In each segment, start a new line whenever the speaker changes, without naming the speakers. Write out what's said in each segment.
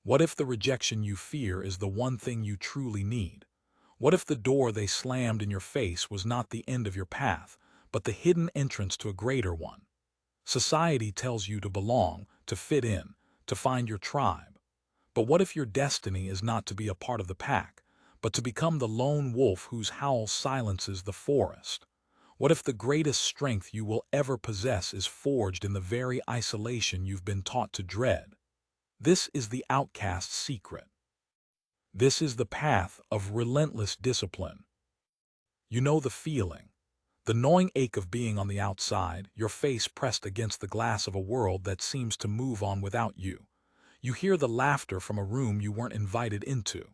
What if the rejection you fear is the one thing you truly need? What if the door they slammed in your face was not the end of your path, but the hidden entrance to a greater one? Society tells you to belong, to fit in, to find your tribe. But what if your destiny is not to be a part of the pack, but to become the lone wolf whose howl silences the forest? What if the greatest strength you will ever possess is forged in the very isolation you've been taught to dread? This is the outcast's secret. This is the path of relentless discipline. You know the feeling. The gnawing ache of being on the outside, your face pressed against the glass of a world that seems to move on without you. You hear the laughter from a room you weren't invited into.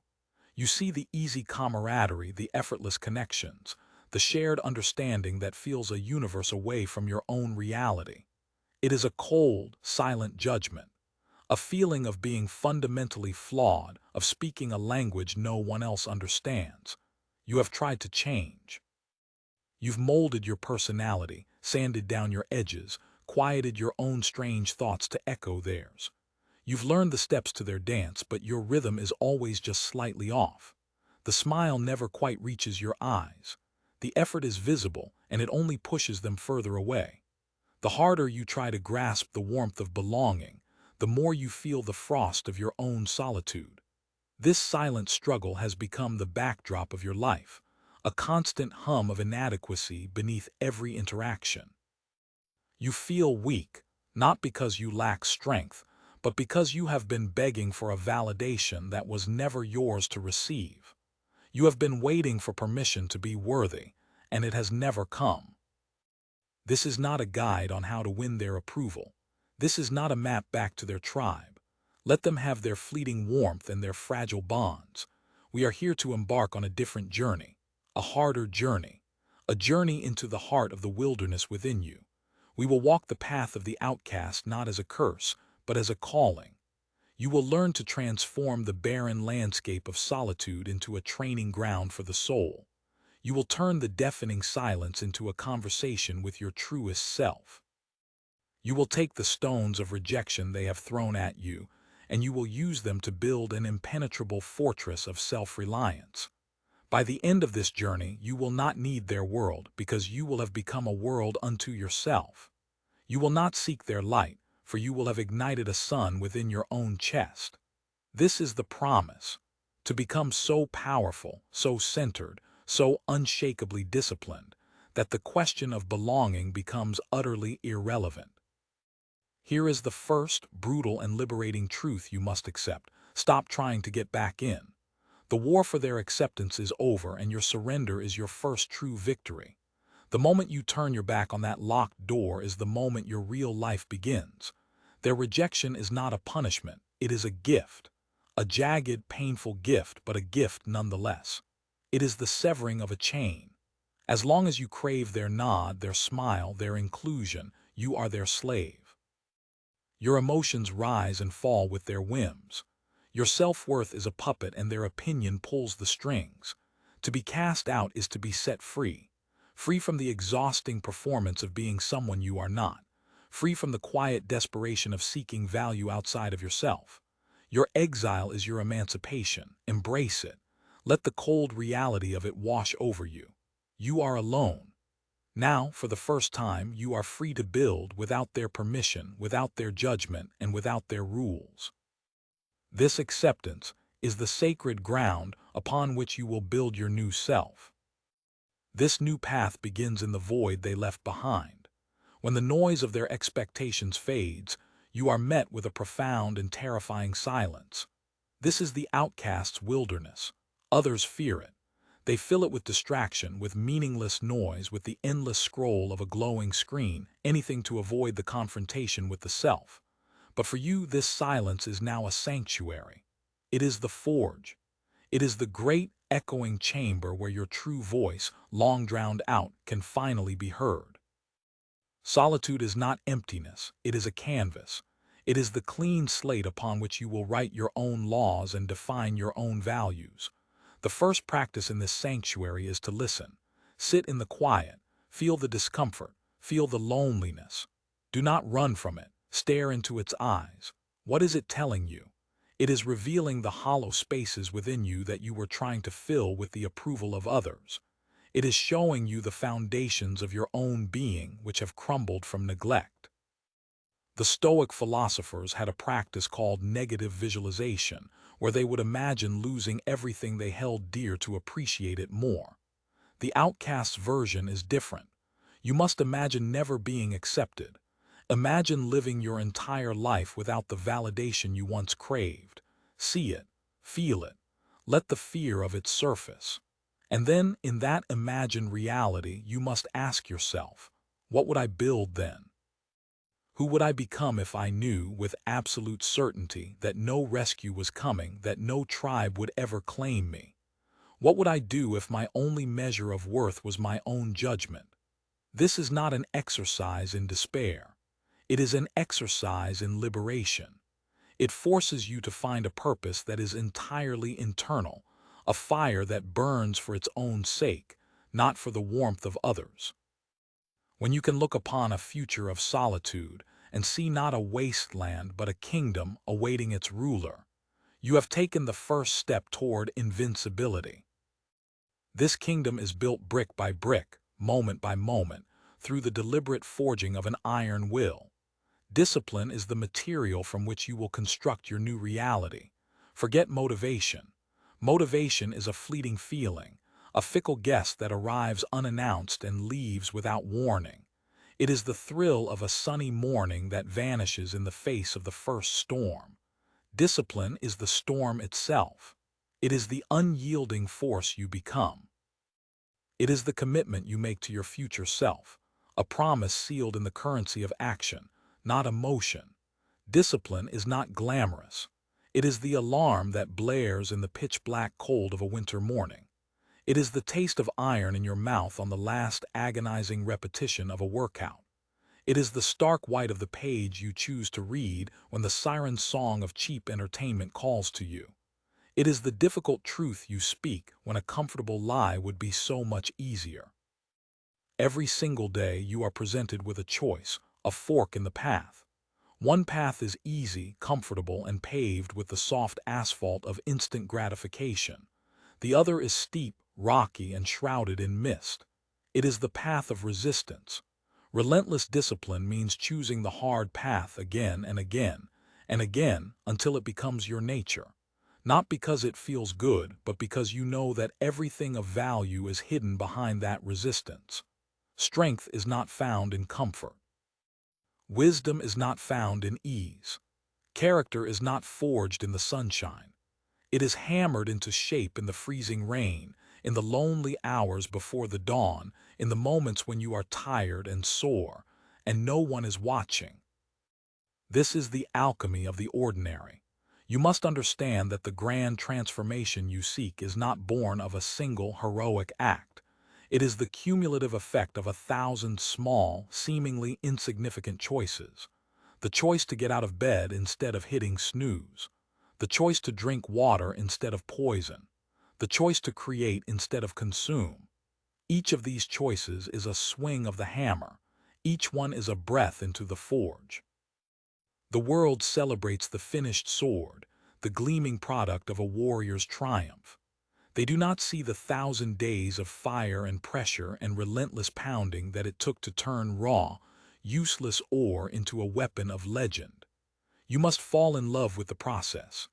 You see the easy camaraderie, the effortless connections, the shared understanding that feels a universe away from your own reality. It is a cold, silent judgment, a feeling of being fundamentally flawed, of speaking a language no one else understands. You have tried to change. You've molded your personality, sanded down your edges, quieted your own strange thoughts to echo theirs. You've learned the steps to their dance, but your rhythm is always just slightly off. The smile never quite reaches your eyes. The effort is visible, and it only pushes them further away. The harder you try to grasp the warmth of belonging, the more you feel the frost of your own solitude. This silent struggle has become the backdrop of your life, a constant hum of inadequacy beneath every interaction. You feel weak, not because you lack strength, but because you have been begging for a validation that was never yours to receive. You have been waiting for permission to be worthy, and it has never come. This is not a guide on how to win their approval. This is not a map back to their tribe. Let them have their fleeting warmth and their fragile bonds. We are here to embark on a different journey, a harder journey, a journey into the heart of the wilderness within you. We will walk the path of the outcast not as a curse, but as a calling. You will learn to transform the barren landscape of solitude into a training ground for the soul. You will turn the deafening silence into a conversation with your truest self. You will take the stones of rejection they have thrown at you, and you will use them to build an impenetrable fortress of self-reliance. By the end of this journey, you will not need their world because you will have become a world unto yourself. You will not seek their light, for you will have ignited a sun within your own chest. This is the promise, to become so powerful, so centered, so unshakably disciplined, that the question of belonging becomes utterly irrelevant. Here is the first, brutal and liberating truth you must accept. Stop trying to get back in. The war for their acceptance is over, and your surrender is your first true victory. The moment you turn your back on that locked door is the moment your real life begins. Their rejection is not a punishment, it is a gift. A jagged, painful gift, but a gift nonetheless. It is the severing of a chain. As long as you crave their nod, their smile, their inclusion, you are their slave. Your emotions rise and fall with their whims. Your self-worth is a puppet and their opinion pulls the strings. To be cast out is to be set free. Free from the exhausting performance of being someone you are not. Free from the quiet desperation of seeking value outside of yourself. Your exile is your emancipation. Embrace it. Let the cold reality of it wash over you. You are alone. Now, for the first time, you are free to build without their permission, without their judgment, and without their rules. This acceptance is the sacred ground upon which you will build your new self. This new path begins in the void they left behind. When the noise of their expectations fades, you are met with a profound and terrifying silence. This is the outcast's wilderness. Others fear it. They fill it with distraction, with meaningless noise, with the endless scroll of a glowing screen, anything to avoid the confrontation with the self. But for you, this silence is now a sanctuary. It is the forge. It is the great echoing chamber where your true voice, long drowned out, can finally be heard. Solitude is not emptiness, it is a canvas. It is the clean slate upon which you will write your own laws and define your own values. The first practice in this sanctuary is to listen. Sit in the quiet, feel the discomfort, feel the loneliness. Do not run from it, stare into its eyes. What is it telling you? It is revealing the hollow spaces within you that you were trying to fill with the approval of others. It is showing you the foundations of your own being which have crumbled from neglect. The Stoic philosophers had a practice called negative visualization, where they would imagine losing everything they held dear to appreciate it more. The Outcast's version is different. You must imagine never being accepted. Imagine living your entire life without the validation you once craved. See it, feel it, let the fear of it surface. And then, in that imagined reality, you must ask yourself, what would I build then? Who would I become if I knew with absolute certainty that no rescue was coming, that no tribe would ever claim me? What would I do if my only measure of worth was my own judgment? This is not an exercise in despair. It is an exercise in liberation. It forces you to find a purpose that is entirely internal, a fire that burns for its own sake, not for the warmth of others. When you can look upon a future of solitude and see not a wasteland but a kingdom awaiting its ruler, you have taken the first step toward invincibility. This kingdom is built brick by brick, moment by moment, through the deliberate forging of an iron will. Discipline is the material from which you will construct your new reality. Forget motivation. Motivation is a fleeting feeling, a fickle guest that arrives unannounced and leaves without warning. It is the thrill of a sunny morning that vanishes in the face of the first storm. Discipline is the storm itself. It is the unyielding force you become. It is the commitment you make to your future self, a promise sealed in the currency of action, not emotion. Discipline is not glamorous. It is the alarm that blares in the pitch-black cold of a winter morning. It is the taste of iron in your mouth on the last agonizing repetition of a workout. It is the stark white of the page you choose to read when the siren song of cheap entertainment calls to you. It is the difficult truth you speak when a comfortable lie would be so much easier. Every single day you are presented with a choice, a fork in the path. One path is easy, comfortable, and paved with the soft asphalt of instant gratification. The other is steep, rocky, and shrouded in mist. It is the path of resistance. Relentless discipline means choosing the hard path again and again, and again until it becomes your nature. Not because it feels good, but because you know that everything of value is hidden behind that resistance. Strength is not found in comfort. Wisdom is not found in ease. Character is not forged in the sunshine. It is hammered into shape in the freezing rain, in the lonely hours before the dawn, in the moments when you are tired and sore, and no one is watching. This is the alchemy of the ordinary. You must understand that the grand transformation you seek is not born of a single heroic act. It is the cumulative effect of 1,000 small, seemingly insignificant choices. The choice to get out of bed instead of hitting snooze. The choice to drink water instead of poison. The choice to create instead of consume. Each of these choices is a swing of the hammer. Each one is a breath into the forge. The world celebrates the finished sword, the gleaming product of a warrior's triumph. They do not see the 1,000 days of fire and pressure and relentless pounding that it took to turn raw, useless ore into a weapon of legend. You must fall in love with the process.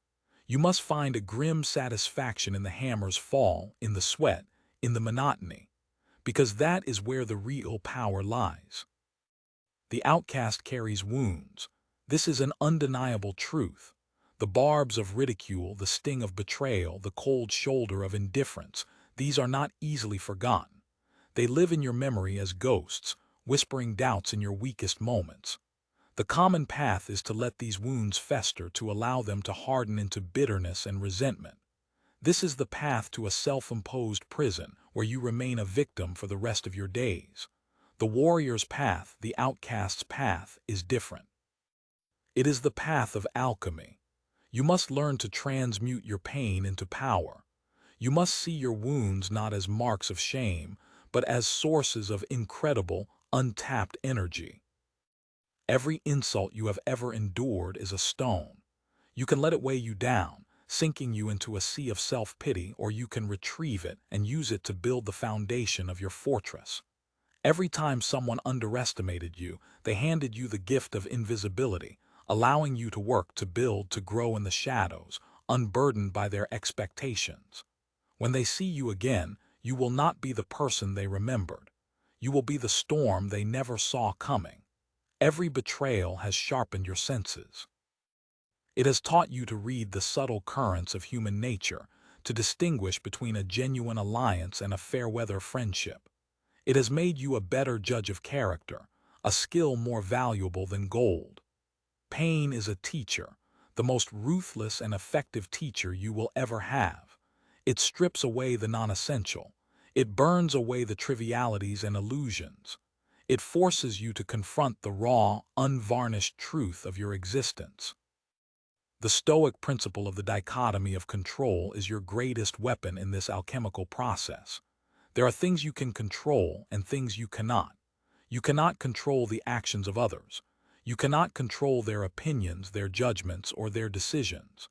You must find a grim satisfaction in the hammer's fall, in the sweat, in the monotony, because that is where the real power lies. The outcast carries wounds. This is an undeniable truth. The barbs of ridicule, the sting of betrayal, the cold shoulder of indifference, these are not easily forgotten. They live in your memory as ghosts, whispering doubts in your weakest moments. The common path is to let these wounds fester, to allow them to harden into bitterness and resentment. This is the path to a self-imposed prison where you remain a victim for the rest of your days. The warrior's path, the outcast's path, is different. It is the path of alchemy. You must learn to transmute your pain into power. You must see your wounds not as marks of shame, but as sources of incredible, untapped energy. Every insult you have ever endured is a stone. You can let it weigh you down, sinking you into a sea of self-pity, or you can retrieve it and use it to build the foundation of your fortress. Every time someone underestimated you, they handed you the gift of invisibility, allowing you to work, to build, to grow in the shadows, unburdened by their expectations. When they see you again, you will not be the person they remembered. You will be the storm they never saw coming. Every betrayal has sharpened your senses. It has taught you to read the subtle currents of human nature, to distinguish between a genuine alliance and a fair-weather friendship. It has made you a better judge of character, a skill more valuable than gold. Pain is a teacher, the most ruthless and effective teacher you will ever have. It strips away the non-essential. It burns away the trivialities and illusions. It forces you to confront the raw, unvarnished truth of your existence. The Stoic principle of the dichotomy of control is your greatest weapon in this alchemical process. There are things you can control and things you cannot. You cannot control the actions of others. You cannot control their opinions, their judgments, or their decisions.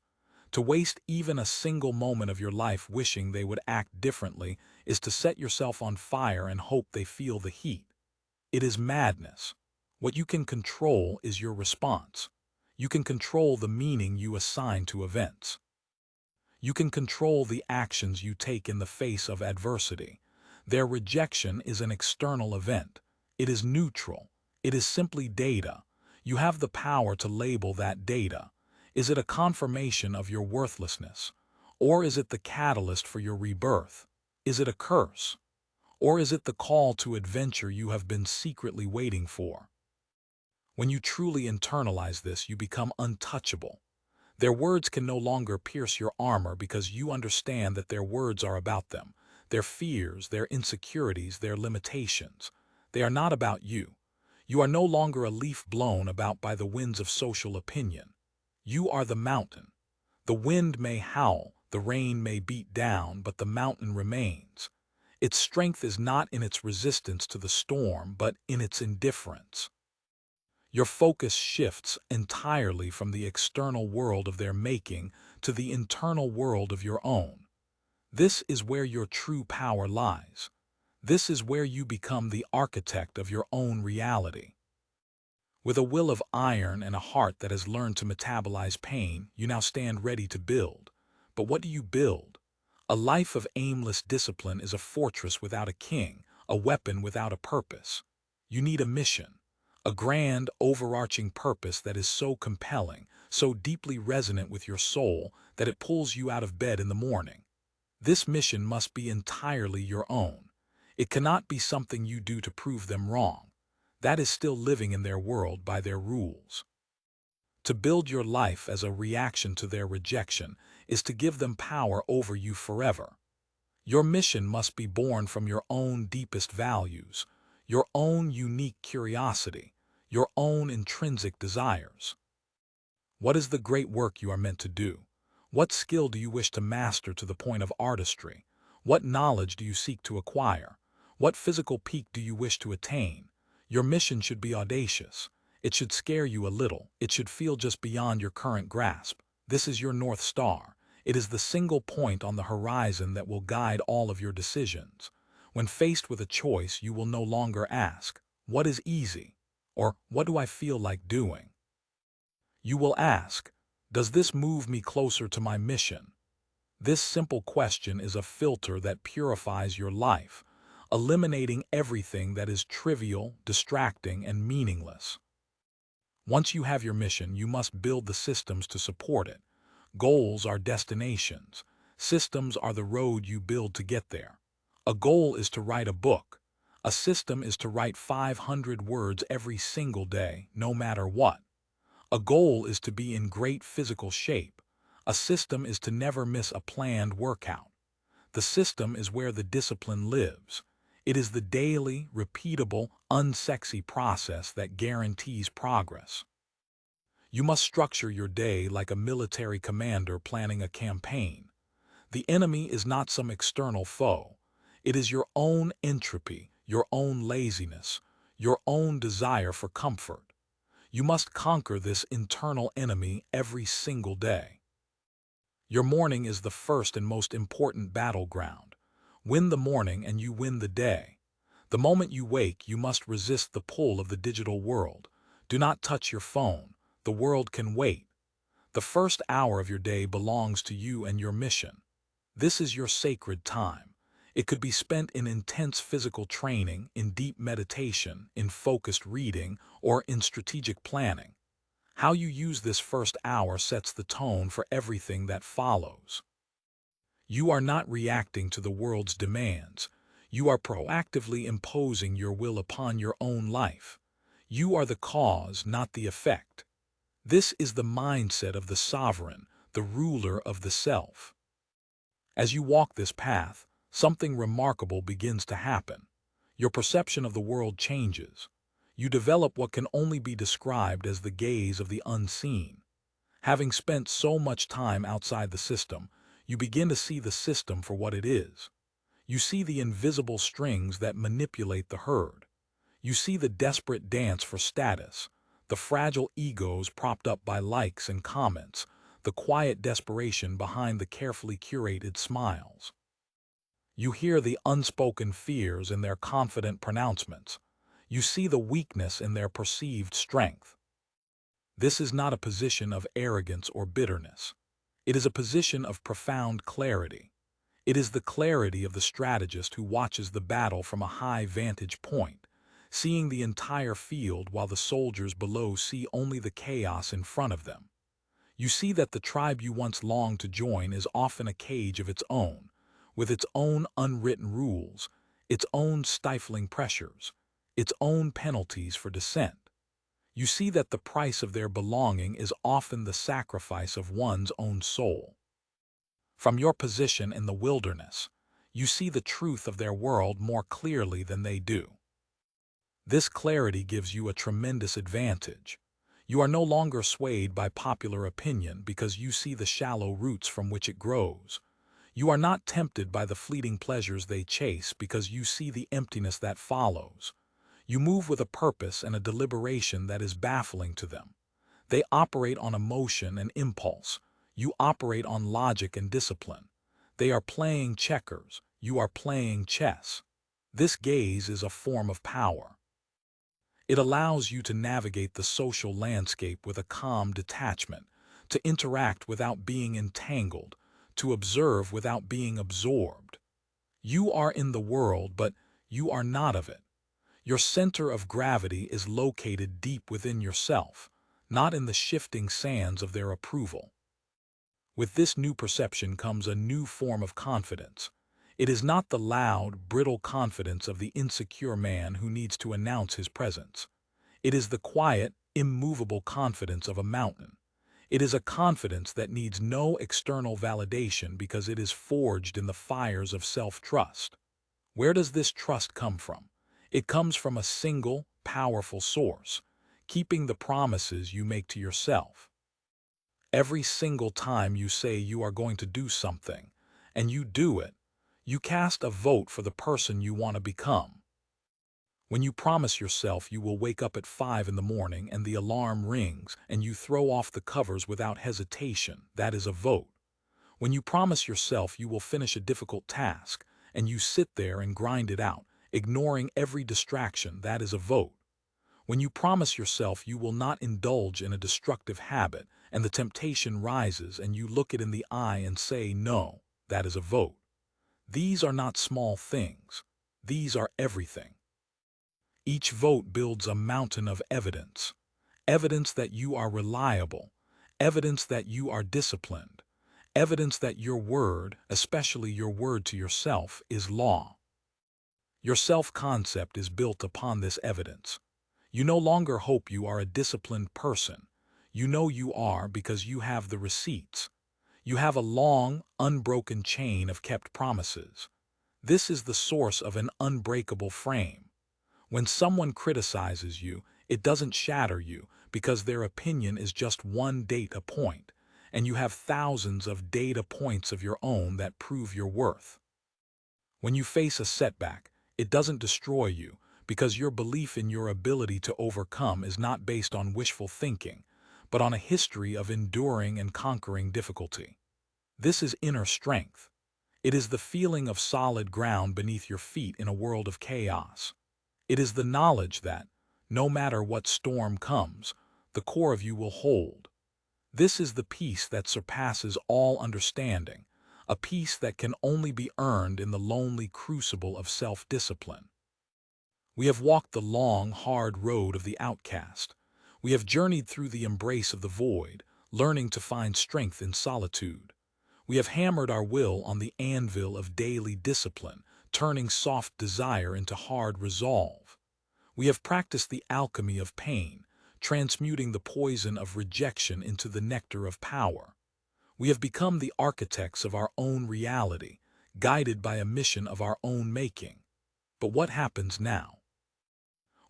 To waste even a single moment of your life wishing they would act differently is to set yourself on fire and hope they feel the heat. It is madness. What you can control is your response. You can control the meaning you assign to events. You can control the actions you take in the face of adversity. Their rejection is an external event. It is neutral. It is simply data. You have the power to label that data. Is it a confirmation of your worthlessness? Or is it the catalyst for your rebirth? Is it a curse? Or is it the call to adventure you have been secretly waiting for? When you truly internalize this, you become untouchable. Their words can no longer pierce your armor because you understand that their words are about them, their fears, their insecurities, their limitations. They are not about you. You are no longer a leaf blown about by the winds of social opinion. You are the mountain. The wind may howl, the rain may beat down, but the mountain remains. Its strength is not in its resistance to the storm, but in its indifference. Your focus shifts entirely from the external world of their making to the internal world of your own. This is where your true power lies. This is where you become the architect of your own reality. With a will of iron and a heart that has learned to metabolize pain, you now stand ready to build. But what do you build? A life of aimless discipline is a fortress without a king, a weapon without a purpose. You need a mission. A grand, overarching purpose that is so compelling, so deeply resonant with your soul, that it pulls you out of bed in the morning. This mission must be entirely your own. It cannot be something you do to prove them wrong. That is still living in their world by their rules. To build your life as a reaction to their rejection is to give them power over you forever. Your mission must be born from your own deepest values, your own unique curiosity, your own intrinsic desires. What is the great work you are meant to do? What skill do you wish to master to the point of artistry? What knowledge do you seek to acquire? What physical peak do you wish to attain? Your mission should be audacious. It should scare you a little. It should feel just beyond your current grasp. This is your North Star. It is the single point on the horizon that will guide all of your decisions. When faced with a choice, you will no longer ask, "What is easy?" or "What do I feel like doing?" You will ask, "Does this move me closer to my mission?" This simple question is a filter that purifies your life, eliminating everything that is trivial, distracting, and meaningless. Once you have your mission, you must build the systems to support it. Goals are destinations. Systems are the road you build to get there. A goal is to write a book. A system is to write 500 words every single day, no matter what. A goal is to be in great physical shape. A system is to never miss a planned workout. The system is where the discipline lives. It is the daily, repeatable, unsexy process that guarantees progress. You must structure your day like a military commander planning a campaign. The enemy is not some external foe. It is your own entropy, your own laziness, your own desire for comfort. You must conquer this internal enemy every single day. Your morning is the first and most important battleground. Win the morning and you win the day. The moment you wake, you must resist the pull of the digital world. Do not touch your phone. The world can wait. The first hour of your day belongs to you and your mission. This is your sacred time. It could be spent in intense physical training, in deep meditation, in focused reading, or in strategic planning. How you use this first hour sets the tone for everything that follows. You are not reacting to the world's demands. You are proactively imposing your will upon your own life. You are the cause, not the effect. This is the mindset of the sovereign, the ruler of the self. As you walk this path, something remarkable begins to happen. Your perception of the world changes. You develop what can only be described as the gaze of the unseen. Having spent so much time outside the system, you begin to see the system for what it is. You see the invisible strings that manipulate the herd. You see the desperate dance for status, the fragile egos propped up by likes and comments, the quiet desperation behind the carefully curated smiles. You hear the unspoken fears in their confident pronouncements. You see the weakness in their perceived strength. This is not a position of arrogance or bitterness. It is a position of profound clarity. It is the clarity of the strategist who watches the battle from a high vantage point, seeing the entire field while the soldiers below see only the chaos in front of them. You see that the tribe you once longed to join is often a cage of its own, with its own unwritten rules, its own stifling pressures, its own penalties for dissent. You see that the price of their belonging is often the sacrifice of one's own soul. From your position in the wilderness, you see the truth of their world more clearly than they do. This clarity gives you a tremendous advantage. You are no longer swayed by popular opinion because you see the shallow roots from which it grows. You are not tempted by the fleeting pleasures they chase because you see the emptiness that follows. You move with a purpose and a deliberation that is baffling to them. They operate on emotion and impulse. You operate on logic and discipline. They are playing checkers. You are playing chess. This gaze is a form of power. It allows you to navigate the social landscape with a calm detachment, to interact without being entangled, to observe without being absorbed. You are in the world, but you are not of it. Your center of gravity is located deep within yourself, not in the shifting sands of their approval. With this new perception comes a new form of confidence. It is not the loud, brittle confidence of the insecure man who needs to announce his presence. It is the quiet, immovable confidence of a mountain. It is a confidence that needs no external validation because it is forged in the fires of self-trust. Where does this trust come from? It comes from a single, powerful source, keeping the promises you make to yourself. Every single time you say you are going to do something, and you do it, you cast a vote for the person you want to become. When you promise yourself you will wake up at 5 in the morning and the alarm rings and you throw off the covers without hesitation, that is a vote. When you promise yourself you will finish a difficult task and you sit there and grind it out, ignoring every distraction, that is a vote. When you promise yourself you will not indulge in a destructive habit and the temptation rises and you look it in the eye and say no, that is a vote. These are not small things. These are everything. Each vote builds a mountain of evidence. Evidence that you are reliable. Evidence that you are disciplined. Evidence that your word, especially your word to yourself, is law. Your self-concept is built upon this evidence. You no longer hope you are a disciplined person. You know you are because you have the receipts. You have a long, unbroken chain of kept promises. This is the source of an unbreakable frame. When someone criticizes you, it doesn't shatter you because their opinion is just one data point, and you have thousands of data points of your own that prove your worth. When you face a setback, it doesn't destroy you because your belief in your ability to overcome is not based on wishful thinking, but on a history of enduring and conquering difficulty. This is inner strength. It is the feeling of solid ground beneath your feet in a world of chaos. It is the knowledge that, no matter what storm comes, the core of you will hold. This is the peace that surpasses all understanding, a peace that can only be earned in the lonely crucible of self-discipline. We have walked the long, hard road of the outcast. We have journeyed through the embrace of the void, learning to find strength in solitude. We have hammered our will on the anvil of daily discipline, turning soft desire into hard resolve. We have practiced the alchemy of pain, transmuting the poison of rejection into the nectar of power. We have become the architects of our own reality, guided by a mission of our own making. But what happens now?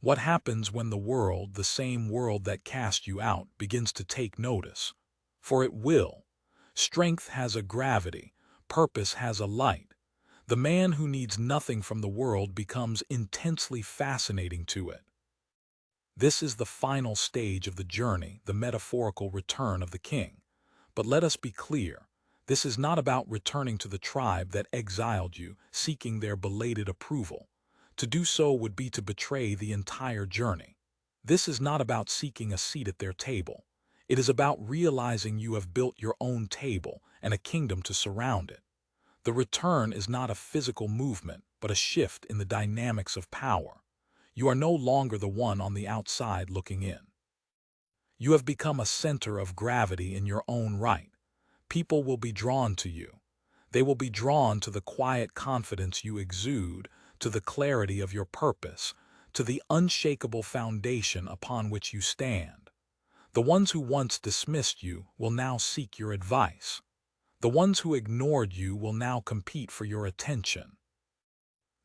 What happens when the world, the same world that cast you out, begins to take notice? For it will. Strength has a gravity, purpose has a light. The man who needs nothing from the world becomes intensely fascinating to it. This is the final stage of the journey, the metaphorical return of the king. But let us be clear, this is not about returning to the tribe that exiled you, seeking their belated approval. To do so would be to betray the entire journey. This is not about seeking a seat at their table. It is about realizing you have built your own table and a kingdom to surround it. The return is not a physical movement, but a shift in the dynamics of power. You are no longer the one on the outside looking in. You have become a center of gravity in your own right. People will be drawn to you. They will be drawn to the quiet confidence you exude, to the clarity of your purpose, to the unshakable foundation upon which you stand. The ones who once dismissed you will now seek your advice. The ones who ignored you will now compete for your attention.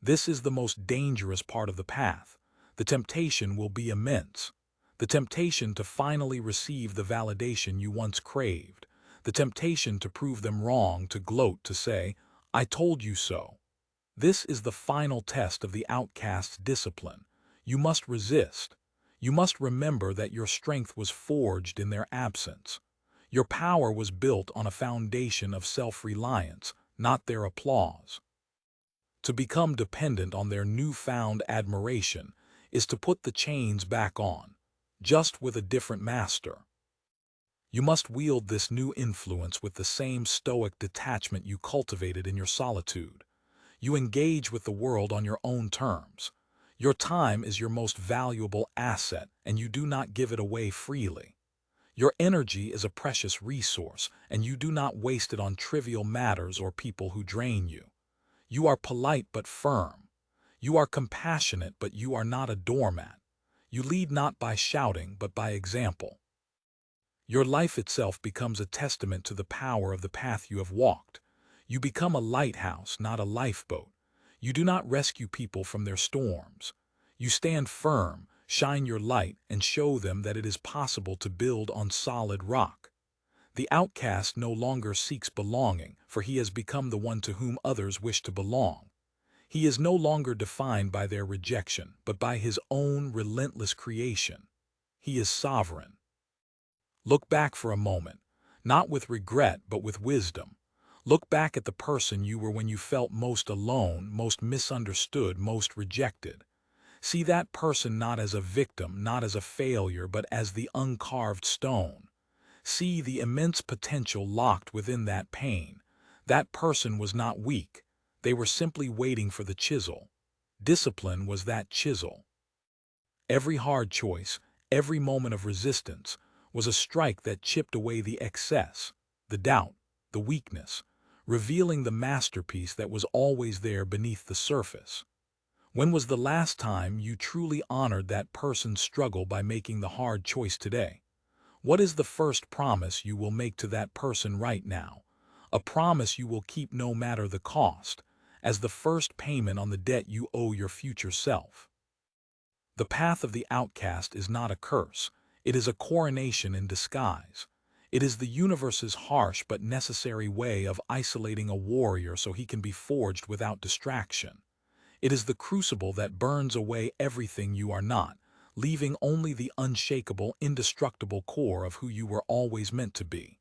This is the most dangerous part of the path. The temptation will be immense. The temptation to finally receive the validation you once craved. The temptation to prove them wrong, to gloat, to say, "I told you so." This is the final test of the outcast's discipline. You must resist. You must remember that your strength was forged in their absence. Your power was built on a foundation of self-reliance, not their applause. To become dependent on their newfound admiration is to put the chains back on, just with a different master. You must wield this new influence with the same stoic detachment you cultivated in your solitude. You engage with the world on your own terms. Your time is your most valuable asset, and you do not give it away freely. Your energy is a precious resource, and you do not waste it on trivial matters or people who drain you. You are polite but firm. You are compassionate, but you are not a doormat. You lead not by shouting, but by example. Your life itself becomes a testament to the power of the path you have walked. You become a lighthouse, not a lifeboat. You do not rescue people from their storms. You stand firm, shine your light, and show them that it is possible to build on solid rock. The outcast no longer seeks belonging, for he has become the one to whom others wish to belong. He is no longer defined by their rejection, but by his own relentless creation. He is sovereign. Look back for a moment, not with regret, but with wisdom. Look back at the person you were when you felt most alone, most misunderstood, most rejected. See that person not as a victim, not as a failure, but as the uncarved stone. See the immense potential locked within that pain. That person was not weak. They were simply waiting for the chisel. Discipline was that chisel. Every hard choice, every moment of resistance, was a strike that chipped away the excess, the doubt, the weakness, revealing the masterpiece that was always there beneath the surface. When was the last time you truly honored that person's struggle by making the hard choice today? What is the first promise you will make to that person right now? A promise you will keep no matter the cost, as the first payment on the debt you owe your future self. The path of the outcast is not a curse. It is a coronation in disguise. It is the universe's harsh but necessary way of isolating a warrior so he can be forged without distraction. It is the crucible that burns away everything you are not, leaving only the unshakable, indestructible core of who you were always meant to be.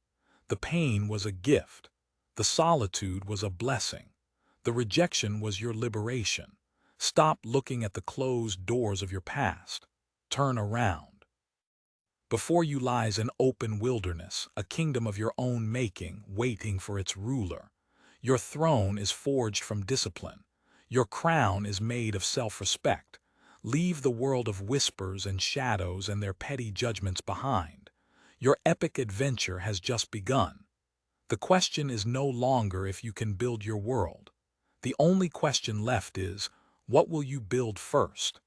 The pain was a gift. The solitude was a blessing. The rejection was your liberation. Stop looking at the closed doors of your past. Turn around. Before you lies an open wilderness, a kingdom of your own making, waiting for its ruler. Your throne is forged from discipline. Your crown is made of self-respect. Leave the world of whispers and shadows and their petty judgments behind. Your epic adventure has just begun. The question is no longer if you can build your world. The only question left is, what will you build first?